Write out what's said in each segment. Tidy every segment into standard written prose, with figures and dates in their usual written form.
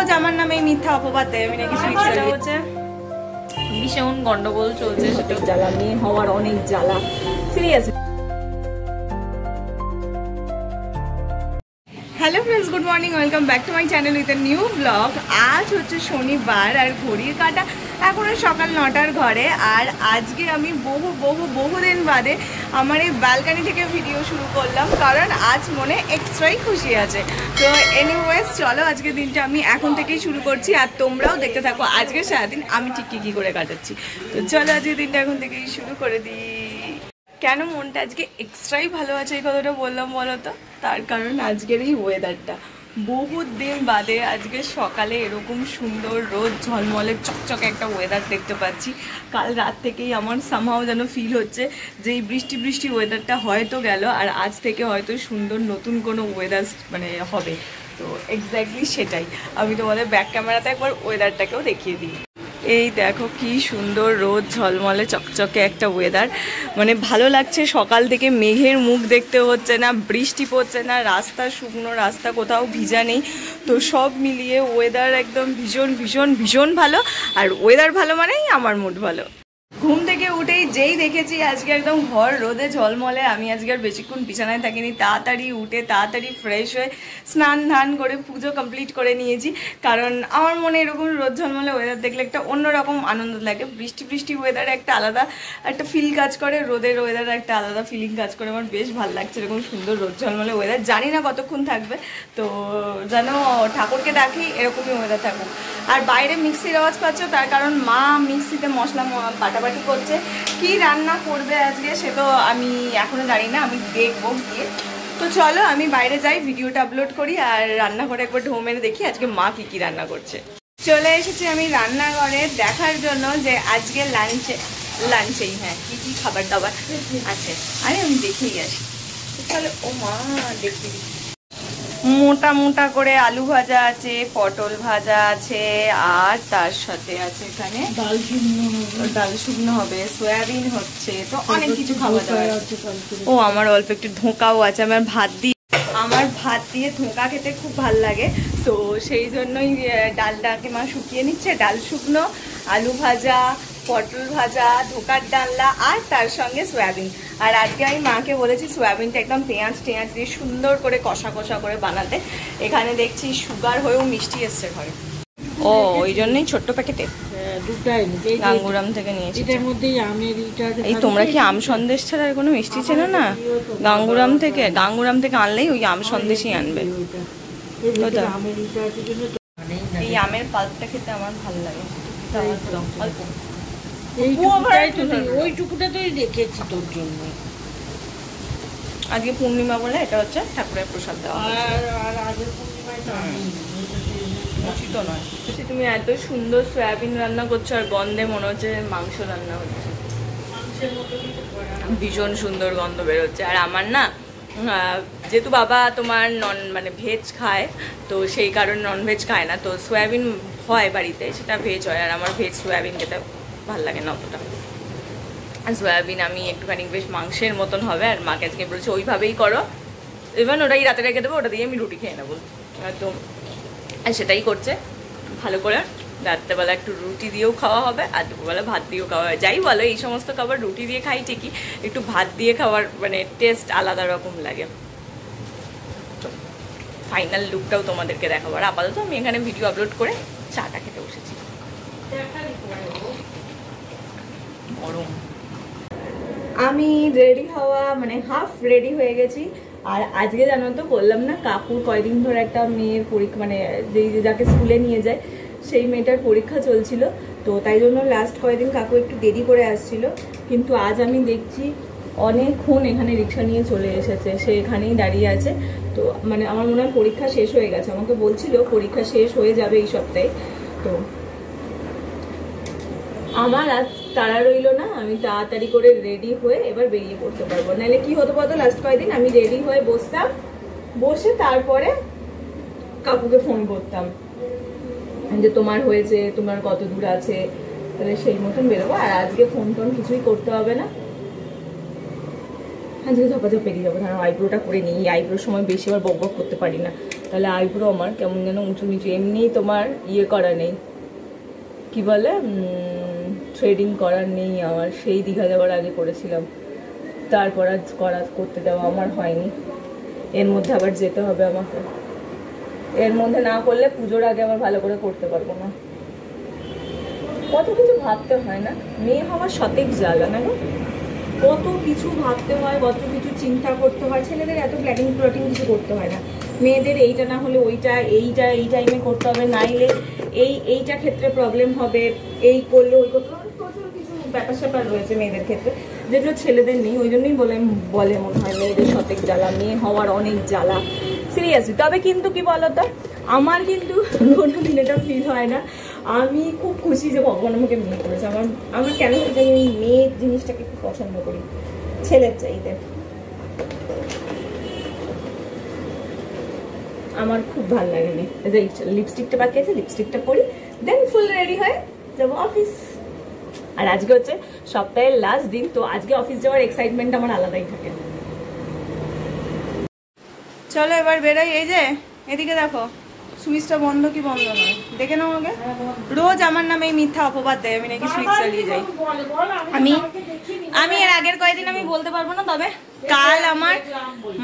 রোজ আমার নামে মিথ্যা অপবাদ দেয়, আমি নাকি সুইসাইড হচ্ছে। ভীষণ গন্ডগোল চলছে, সেটা জ্বালা, মেয়ে হওয়ার অনেক জ্বালা, serious. Hello friends, good morning, welcome back to my channel with a new blog. আজ হচ্ছে শনিবার আর ঘড়ির কাঁটা এখনো সকাল 9টার ঘরে। আর আজকে আমি বহুদিন বাদে আমার এই ব্যালকানি থেকে ভিডিও শুরু করলাম, কারণ আজ মনে এক্সট্রাই খুশি আছে। তো এনিওয়েজ চলো আজকে দিনটা আমি এখন থেকেই শুরু করছি, আর তোমরাও দেখতে থাকো আজকে সারাদিন আমি ঠিক কী করে কাটাচ্ছি। তো চলো আজকে দিনটা এখন থেকেই শুরু করে দিই। কেন মনটা আজকে এক্সট্রাই ভালো আছে এই কথাটা বললাম বলো তো? তার কারণ আজকের এই ওয়েদারটা, বহুত দিন বাদে আজকে সকালে এরকম সুন্দর রোদ ঝলমলে চকচকে একটা ওয়েদার দেখতে পাচ্ছি। কাল রাত থেকেই আমার সামহাও যেন ফিল হচ্ছে যে এই বৃষ্টি ওয়েদারটা হয়তো গেল, আর আজ থেকে হয়তো সুন্দর নতুন কোনো ওয়েদার মানে হবে। তো এক্স্যাক্টলি সেটাই। আমি তোমাদের ব্যাক ক্যামেরাতে একবার ওয়েদারটাকেও দেখিয়ে দিই। এই দেখো কি সুন্দর রোদ ঝলমলে চকচকে একটা ওয়েদার, মানে ভালো লাগছে। সকাল থেকে মেঘের মুখ দেখতে হচ্ছে না, বৃষ্টি পড়ছে না, রাস্তা শুকনো, রাস্তা কোথাও ভিজা নেই। তো সব মিলিয়ে ওয়েদার একদম ভীষণ ভালো। আর ওয়েদার ভালো মানেই আমার মুড ভালো। ঘুম থেকে উঠেই যেই দেখেছি আজকে একদম ঘর রোদে ঝলমলে, আমি আজকে আর বেশিক্ষণ বিছানায় থাকিনি, তাড়াতাড়ি উঠে তাড়াতাড়ি ফ্রেশ হয়ে স্নান ধান করে পুজো কমপ্লিট করে নিয়েছি। কারণ আমার মনে এরকম রোদ ঝলমলে ওয়েদার দেখলে একটা অন্যরকম আনন্দ লাগে। বৃষ্টি ওয়েদারে একটা আলাদা একটা ফিল কাজ করে, রোদের ওয়েদারে একটা আলাদা ফিলিং কাজ করে। আমার বেশ ভালো লাগছে এরকম সুন্দর রোদ ঝলমলে ওয়েদার। জানি না কতক্ষণ থাকবে, তো যেন ঠাকুরকে ডাকি এরকমই ওয়েদার থাকুক। আর বাইরে মিক্সির আওয়াজ পাচ্ছ, তার কারণ মা মিক্সিতে মশলা বাটাবাটি করছে। কি রান্না করবে আজকে সে তো আমি এখনো জানি না, আমি দেখবো গিয়ে। তো চলো আমি বাইরে যাই, ভিডিওটা আপলোড করি, আর রান্নাঘরে একবার ঢৌ মেরে দেখি আজকে মা কি রান্না করছে। চলে এসেছি আমি রান্নাঘরে দেখার জন্য যে আজকে লাঞ্চেই হ্যাঁ কি খাবার দাবার আছে। আরে আমি দেখেই আসি। চলো ও মা দেখি। মোটা করে আলু ভাজা আছে, পটল ভাজা আছে, আর তার সাথে আছে এখানে ডাল শুকনো হবে, সয়াবিন হচ্ছে, তো অনেক কিছু খাবার দাবার আছে। ও আমার অল্প একটু ধোঁকাও আছে। আমার ভাত দিয়ে ধোঁকা খেতে খুব ভাল লাগে, তো সেই জন্যই ডালটাকে মা শুকিয়ে নিচ্ছে। ডাল শুকনো, আলু ভাজা, পটল ভাজা, ধোকার ডালনা, আর তার সঙ্গে সয়াবিন। আর আজকে আমি মাকে বলেছি সয়াবিনটা একদম পেঁয়াজ দিয়ে সুন্দর করে কষা করে বানাতে। এখানে দেখছি সুগার হয়েও মিষ্টি এসছে ঘরে। ও ওই জন্যই ছোট্ট প্যাকেটে গাঙ্গুরাম থেকে নিয়েছি। এই তোমরা কি আম সন্দেশ ছাড়া আর কোনো মিষ্টি ছিল না? গাঙ্গুরাম থেকে আনলেই ওই আম সন্দেশই আনবে। এই আমের পাল্পটা খেতে আমার ভালো লাগে। অল্প ওইটুকুটা তো রেখেছি তোর জন্য। আজকে পূর্ণিমা বলে এটা হচ্ছে ঠাকুরের প্রসাদ দেওয়া। আর আগের পূর্ণিমায় তো নয়। তুমি এত সুন্দর সয়াবিন রান্না করছো, আর গন্ধে মনে হচ্ছে মাংস রান্না হচ্ছে। ভীষণ সুন্দর গন্ধ বেরোচ্ছে। আর আমার না, যেহেতু বাবা তোমার মানে ভেজ খায়, তো সেই কারণে ননভেজ খায় না, তো সয়াবিন হয় বাড়িতে, সেটা ভেজ হয়। আর আমার ভেজ সয়াবিন খেতে ভালো লাগে না অতটা। আর সয়াবিন আমি একটুখানি বেশ মাংসের মতন হবে, আর মাকে আজকে বলছে ওইভাবেই করো, ইভেন ওটাই রাতে রেখে দেবো, ওটা দিয়ে আমি রুটি খেয়ে নেবো। তো আর সেটাই করছে ভালো করে। রাত্রেবেলা একটু রুটি দিয়েও খাওয়া হবে, আর দুপুরবেলা ভাত দিয়েও খাওয়া হয়। যাই বলো, এই সমস্ত খাবার রুটি দিয়ে খাই ঠিকই, একটু ভাত দিয়ে খাওয়ার মানে টেস্ট আলাদা রকম লাগে। তো ফাইনাল লুকটাও তোমাদেরকে দেখাবো। আর আপাতত আমি এখানে ভিডিও আপলোড করে চাটা খেতে বসেছি। গরম। আমি রেডি হওয়া মানে হাফ রেডি হয়ে গেছি। আর আজকে জানো তো বললাম না, কাকুর কয়দিন ধরে একটা মেয়ের পরীক্ষা, মানে যাকে স্কুলে নিয়ে যায় সেই মেয়েটার পরীক্ষা চলছিল। তো তাই জন্য লাস্ট কয়েকদিন কাকু একটু দেরি করে আসছিল। কিন্তু আজ আমি দেখছি অনেকক্ষণ এখানে রিক্সা নিয়ে চলে এসেছে, সে এখানেই দাঁড়িয়ে আছে। তো মানে আমার মনে হয় পরীক্ষা শেষ হয়ে গেছে, আমাকে বলছিল পরীক্ষা শেষ হয়ে যাবে এই সপ্তাহে। তো আমার আজ তাড়া রইল না, আমি তাড়াতাড়ি করে রেডি হয়ে এবার বেরিয়ে পড়তে পারবো। নাহলে কি হতো বলতো, লাস্ট কয়েকদিন আমি রেডি হয়ে বসতাম, বসে তারপরে কাকুকে ফোন করতাম যে তোমার হয়েছে, তোমার কত দূর আছে, তাহলে সেই মতন বেরোবো। আর আজকে ফোন টোন কিছুই করতে হবে না, আজকে ঝপাঝপ পেরিয়ে যাবো। ধরো আইব্রোটা করে নিই, আইব্রোর সময় বেশি আবার বক বক করতে পারি না, তাহলে আইব্রো আমার কেমন যেন উঁচু নিচু, এমনিই তোমার ইয়ে করা নেই, কি বলে থ্রেডিং করার নেই আমার, সেই দীঘা যাওয়ার আগে করেছিলাম, তারপর আজ করতে দেওয়া আমার হয়নি। এর মধ্যে আবার যেতে হবে আমাকে, এর মধ্যে না করলে পুজোর আগে আবার ভালো করে করতে পারবো না। কত কিছু ভাবতে হয় না, মেয়ে হওয়ার সতেক জ্বালা না গো, কত কিছু ভাবতে হয়, কত কিছু চিন্তা করতে হয়। ছেলেদের এত প্ল্যানিং কিছু করতে হয় না, মেয়েদের এইটা না হলে ওইটা, এইটা এই টাইমে করতে হবে, নাইলে এইটা ক্ষেত্রে প্রবলেম হবে, এই করলে ওই করতে হবে, প্রচুর কিছু ব্যাপার স্যাপার রয়েছে মেয়েদের ক্ষেত্রে, যেগুলো ছেলেদের নেই। ওই জন্যই বলে মনে হয় মেয়েদের সতেক জ্বালা, মেয়ে হওয়ার অনেক জ্বালা, সিরিয়াসলি। তবে কিন্তু কি বলতো, আমার কিন্তু কোনোদিন এটা ফিল হয় না, আমি খুব খুশি যে ভগবান আমাকে মেয়ে করেছে। আমার কেন হয়েছে, আমি মেয়ের জিনিসটাকে খুব পছন্দ করি ছেলের চাইতে। আমার খুব ভালো লাগে মেয়ে। লিপস্টিকটা বাকি আছে, লিপস্টিকটা পরি, দেন ফুল রেডি হয়ে যাবো অফিস। আর আজকে হচ্ছে সপ্তাহের লাস্ট দিন, তো আজকে অফিস যাওয়ার এক্সাইটমেন্ট আমার আলাদাই থাকে। চলো এবার বেরোই। এই যে এদিকে দেখো, সুইচটা বন্ধ কি বন্ধ নয়, দেখে নাও আগে। রোজ আমার নামে এই মিথ্যা অপবাদ দেয় আমি নাকি সুইচ চালিয়ে যাই। আমি এর আগের কয়েকদিন আমি বলতে পারবো না, তবে কাল আমার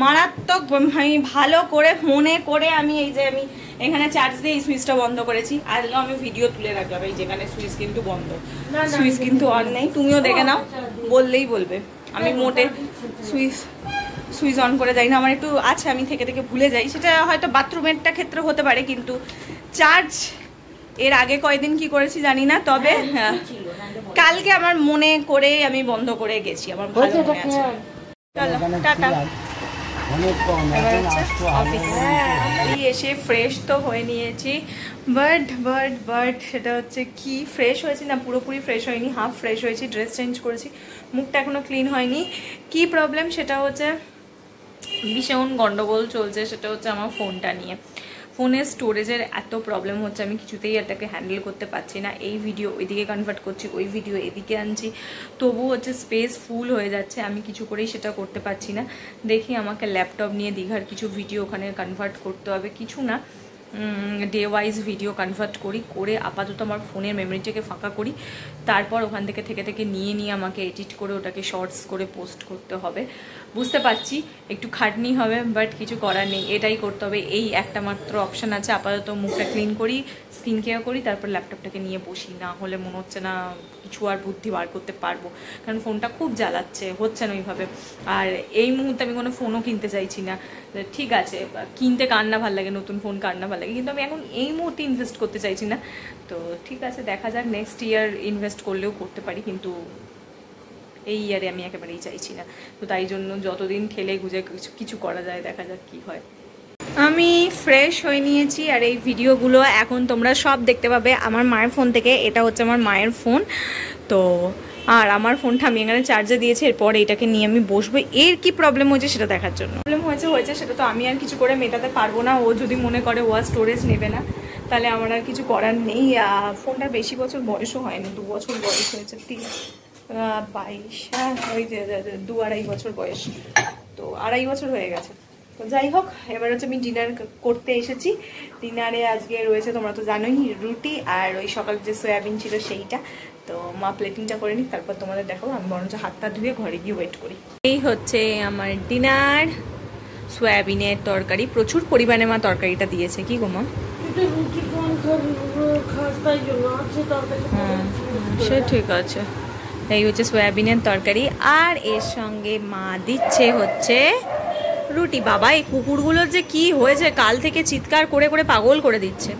মারাত্মক, আমি ভালো করে মনে করে আমি এই যে আমি এখানে চার্জ দিয়ে এই সুইচটা বন্ধ করেছি। আজকে আমি ভিডিও তুলে রাখলাম এই যেখানে সুইচ কিন্তু বন্ধ, সুইচ কিন্তু অন নেই। তুমিও দেখে নাও, বললেই বলবে আমি মোটে সুইচ অন করে যাই না। আমার একটু আছে, আমি থেকে ভুলে যাই, সেটা হয়তো বাথরুমেরটা ক্ষেত্রে হতে পারে, কিন্তু চার্জ এর আগে কয়দিন কি করেছি জানি না, তবে কালকে আমার মনে করে আমি বন্ধ করে গেছি, আমার ভালো মনে আছে। চলো টাটা। এসে ফ্রেশ তো হয়ে নিয়েছি, বাট সেটা হচ্ছে কি, ফ্রেশ হয়েছি না পুরোপুরি ফ্রেশ হয়নি, হাফ ফ্রেশ হয়েছি, ড্রেস চেঞ্জ করেছি, মুখটা এখনো ক্লিন হয়নি। কি প্রবলেম সেটা হচ্ছে ভীষণ গন্ডগোল চলছে, সেটা হচ্ছে আমার ফোনটা নিয়ে। ফোনের স্টোরেজের এত প্রবলেম হচ্ছে, আমি কিছুতেই এটাকে হ্যান্ডেল করতে পারছি না। এই ভিডিও ওইদিকে কনভার্ট করছি, ওই ভিডিও এদিকে আনছি, তবু হচ্ছে স্পেস ফুল হয়ে যাচ্ছে, আমি কিছু করেই সেটা করতে পারছি না। দেখি আমাকে ল্যাপটপ নিয়ে দীঘার কিছু ভিডিও ওখানে কনভার্ট করতে হবে, কিছু না ডে ওয়াইজ ভিডিও কনভার্ট করে আপাতত আমার ফোনের মেমোরিটাকে ফাঁকা করি, তারপর ওখান থেকে নিয়ে আমাকে এডিট করে ওটাকে শর্টস করে পোস্ট করতে হবে। বুঝতে পারছি একটু খাটনি হবে, বাট কিছু করার নেই, এটাই করতে হবে। এই একটা মাত্র অপশান আছে, আপাতত মুখটা ক্লিন করি, স্কিন কেয়ার করি, তারপর ল্যাপটপটাকে নিয়ে বসি, না হলে মনে হচ্ছে না কিছু আর বুদ্ধি বার করতে পারবো, কারণ ফোনটা খুব জ্বালাচ্ছে, হচ্ছে না ওইভাবে। আর এই মুহূর্তে আমি কোনো ফোনও কিনতে চাইছি না। ঠিক আছে, কিনতে কার না ভালো লাগে, নতুন ফোন কার না ভালো লাগে, কিন্তু আমি এখন এই মুহূর্তে ইনভেস্ট করতে চাইছি না। তো ঠিক আছে, দেখা যাক, নেক্সট ইয়ার ইনভেস্ট করলেও করতে পারি, কিন্তু এই ইয়ারে আমি একেবারেই চাইছি না। তো তাই জন্য যতদিন ঠেলে গুজে কিছু করা যায়, দেখা যাক কি হয়। আমি ফ্রেশ হয়ে নিয়েছি, আর এই ভিডিওগুলো এখন তোমরা সব দেখতে পাবে আমার মায়ের ফোন থেকে। এটা হচ্ছে আমার মায়ের ফোন, তো আর আমার ফোনটা আমি এখানে চার্জে দিয়েছি, এরপর এটাকে নিয়ে আমি বসবো। এর কি প্রবলেম হয়েছে সেটা দেখার জন্য। প্রবলেম হয়েছে সেটা তো আমি আর কিছু করে মেটাতে পারবো না। ও যদি মনে করে ও আর স্টোরেজ নেবে না, তাহলে আমার আর কিছু করার নেই। ফোনটার বেশি বছর বয়সও হয়নি, 2 বছর বয়স হয়েছে, 22, হ্যাঁ ওই যে 2-2.5 বছর বয়স, তো 2.5 বছর হয়ে গেছে। তো যাই হোক, এবার হচ্ছে আমি ডিনার করতে এসেছি। ডিনারে আজকে রয়েছে, তোমরা তো জানোই, রুটি আর ওই সকাল যে সয়াবিন ছিল সেইটা। তো মা প্লেটিংটা করে নিই, তারপর তোমাদের দেখাবো। আমি বরঞ্চ হাতটা ধুয়ে ঘরে গিয়ে ওয়েট করি। এই হচ্ছে আমার ডিনার, সয়াবিনের তরকারি, প্রচুর পরিমাণে মা তরকারিটা দিয়েছে। কি গো মা? সে ঠিক আছে। এই হচ্ছে সয়াবিনের তরকারি, আর এর সঙ্গে মা দিচ্ছে হচ্ছে রুটি। বাবা, এই কুকুরগুলোর যে কি হয়েছে, কাল থেকে চিৎকার করে পাগল করে দিচ্ছে।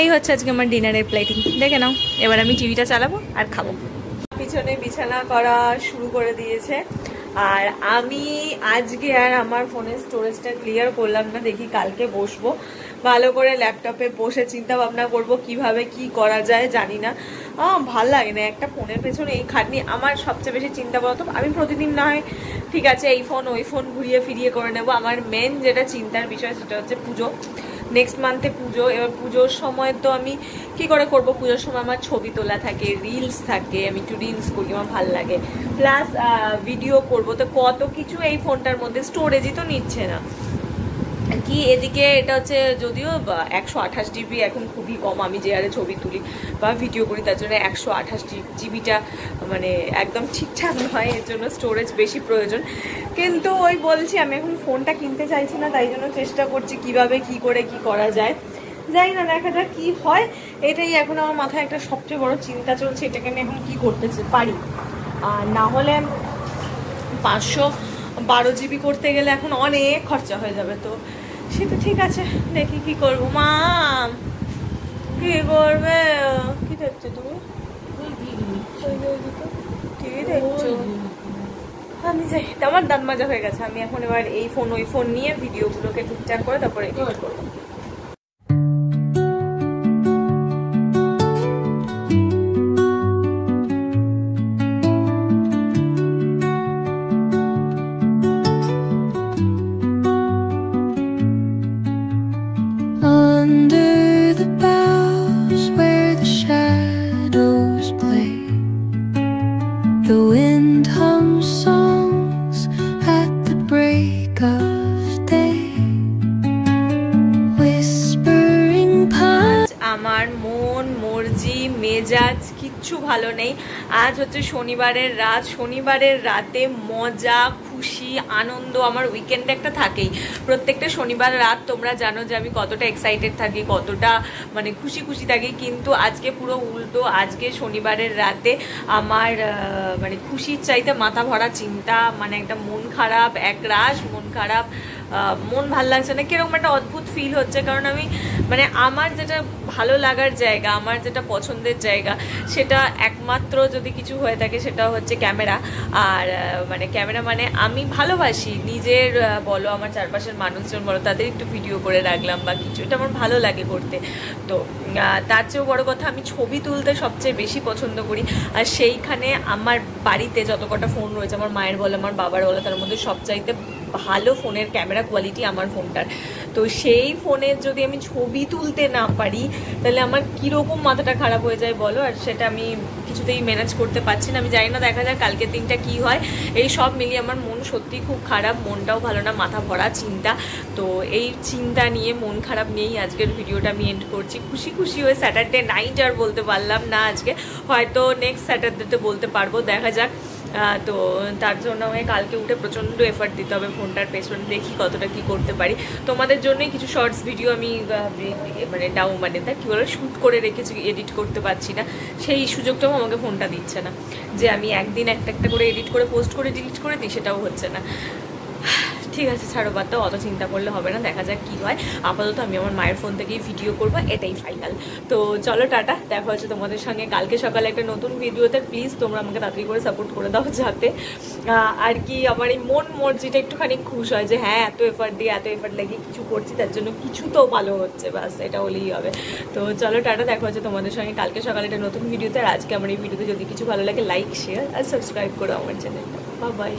এই হচ্ছে আজকে আমার ডিনারের প্লেটিং, দেখে নাও। এবার আমি টিভিটা চালাবো আর খাবো। পিছনে বিছানা করা শুরু করে দিয়েছে, আর আমি আজকে আর আমার ফোনের স্টোরেজটা ক্লিয়ার করলাম না। দেখি কালকে বসবো ভালো করে ল্যাপটপে বসে চিন্তা ভাবনা করবো কিভাবে কি করা যায়। জানি না, ভাল লাগে না একটা ফোনের পেছনে এই খাটনি। আমার সবচেয়ে বেশি চিন্তা বলতো, আমি প্রতিদিন না হয় ঠিক আছে এই ফোন ওই ফোন ঘুরিয়ে ফিরিয়ে করে নেবো। আমার মেন যেটা চিন্তার বিষয় সেটা হচ্ছে পুজো, নেক্সট মান্থে পুজো। এবার পুজোর সময় তো আমি কি করে করব, পুজোর সময় আমার ছবি তোলা থাকে, রিলস থাকে, আমি একটু রিলস করি, আমার ভালো লাগে, প্লাস ভিডিও করব। তো কত কিছু এই ফোনটার মধ্যে, স্টোরেজই তো নিচ্ছে না। কি এদিকে এটা হচ্ছে যদিও 128 GB এখন খুবই কম, আমি যে আরে ছবি তুলি বা ভিডিও করি তার জন্য 128 GBটা মানে একদম ঠিকঠাক নয়, এর জন্য স্টোরেজ বেশি প্রয়োজন। কিন্তু ওই বলছি আমি এখন ফোনটা কিনতে চাইছি না, তাই জন্য চেষ্টা করছি কিভাবে কি করে কি করা যায়, জানি না, দেখা যাক কি হয়। এটাই এখন আমার মাথায় একটা সবচেয়ে বড় চিন্তা চলছে, এটাকে আমি এখন কি করতে পারি। আর না হলে 512 GB করতে গেলে এখন অনেক খরচা হয়ে যাবে, তো সেটা ঠিক আছে, দেখি কি করবো। মা কি করবে, কি দেখছো তুমি? টিভি দেখছো? আমি যাই, আমার দাঁত মাজা হয়ে গেছে, আমি এখন এবার এই ফোন ওই ফোন নিয়ে ভিডিওগুলোকে ঠিকঠাক করে তারপরে এডিট করবো। Under the boughs where the shadows play, the wind hums songs at the break of day, whispering pines. আমার মন মর্জি মেজাজ কিচ্ছু ভালো নেই। আজ হচ্ছে শনিবারের রাত, শনিবারের রাতে মজা খুশি আনন্দ আমার উইকেন্ডে একটা থাকেই। প্রত্যেকটা শনিবার রাত তোমরা জানো যে আমি কতটা এক্সাইটেড থাকি, কতটা মানে খুশি খুশি থাকি, কিন্তু আজকে পুরো উল্টো। আজকে শনিবারের রাতে আমার মানে খুশির চাইতে মাথা ভরা চিন্তা, মানে একটা মন খারাপ, একরাশ মন খারাপ, মন ভাল লাগছে না, কিরকম একটা অদ্ভুত ফিল হচ্ছে। কারণ আমি মানে আমার যেটা ভালো লাগার জায়গা, আমার যেটা পছন্দের জায়গা, সেটা একমাত্র যদি কিছু হয়ে থাকে সেটা হচ্ছে ক্যামেরা। আর মানে ক্যামেরা মানে আমি ভালোবাসি, নিজের বলো আমার চারপাশের মানুষজন বলো তাদের একটু ভিডিও করে রাখলাম বা কিছু, এটা আমার ভালো লাগে করতে। তো তার চেয়েও বড় কথা আমি ছবি তুলতে সবচেয়ে বেশি পছন্দ করি। আর সেইখানে আমার বাড়িতে যত কটা ফোন রয়েছে, আমার মায়ের বলো আমার বাবার বলো, তার মধ্যে সবচাইতে ভালো ফোনের ক্যামেরা কোয়ালিটি আমার ফোনটার। তো সেই ফোনের যদি আমি ছবি তুলতে না পারি তাহলে আমার কীরকম মাথাটা খারাপ হয়ে যায় বলো। আর সেটা আমি কিছুতেই ম্যানেজ করতে পারছি না। আমি জানি না, দেখা যায় কালকের দিনটা কি হয়। এই সব মিলিয়ে আমার মন সত্যি খুব খারাপ, মনটাও ভালো না, মাথা ভরা চিন্তা। তো এই চিন্তা নিয়ে, মন খারাপ নিয়েই আজকের ভিডিওটা আমি এন্ড করছি। খুশি খুশি হয়ে স্যাটারডে নাইট আর বলতে পারলাম না আজকে, হয়তো নেক্সট স্যাটারডেতে বলতে পারবো, দেখা যাক। তো তার জন্য আমাকে কালকে উঠে প্রচণ্ড এফর্ট দিতে হবে ফোনটার পেছনে, দেখি কতটা কি করতে পারি। তোমাদের জন্যই কিছু শর্টস ভিডিও আমি মানে তা কী বলে শ্যুট করে রেখেছি, এডিট করতে পারছি না, সেই সুযোগটাও আমাকে ফোনটা দিচ্ছে না যে আমি একদিন একটা একটা করে এডিট করে পোস্ট করে ডিলিট করে দিই, সেটাও হচ্ছে না। ঠিক আছে, ছাড়ো বাদ দাও, অত চিন্তা করলে হবে না, দেখা যাক কী হয়। আপাতত আমি আমার মায়ের ফোন থেকেই ভিডিও করবো, এটাই ফাইনাল। তো চলো টাটা, দেখা হচ্ছে তোমাদের সঙ্গে কালকে সকালে একটা নতুন ভিডিওতে। প্লিজ তোমরা আমাকে তাড়াতাড়ি করে সাপোর্ট করে দাও, যাতে আর কি আমার এই মন মর্জিটা একটুখানি খুশ হয় যে হ্যাঁ এত এফর্ট দিয়ে এত এফর্ট লাগিয়ে কিছু করছি, তার জন্য কিছু তো ভালো হচ্ছে, ব্যাস এটা হলেই হবে। তো চলো টাটা, দেখা হচ্ছে তোমাদের সঙ্গে কালকে সকালে একটা নতুন ভিডিওতে। আর আজকে আমার এই ভিডিওতে যদি কিছু ভালো লাগে লাইক শেয়ার আর সাবস্ক্রাইব করো আমার চ্যানেলটা। Bye bye.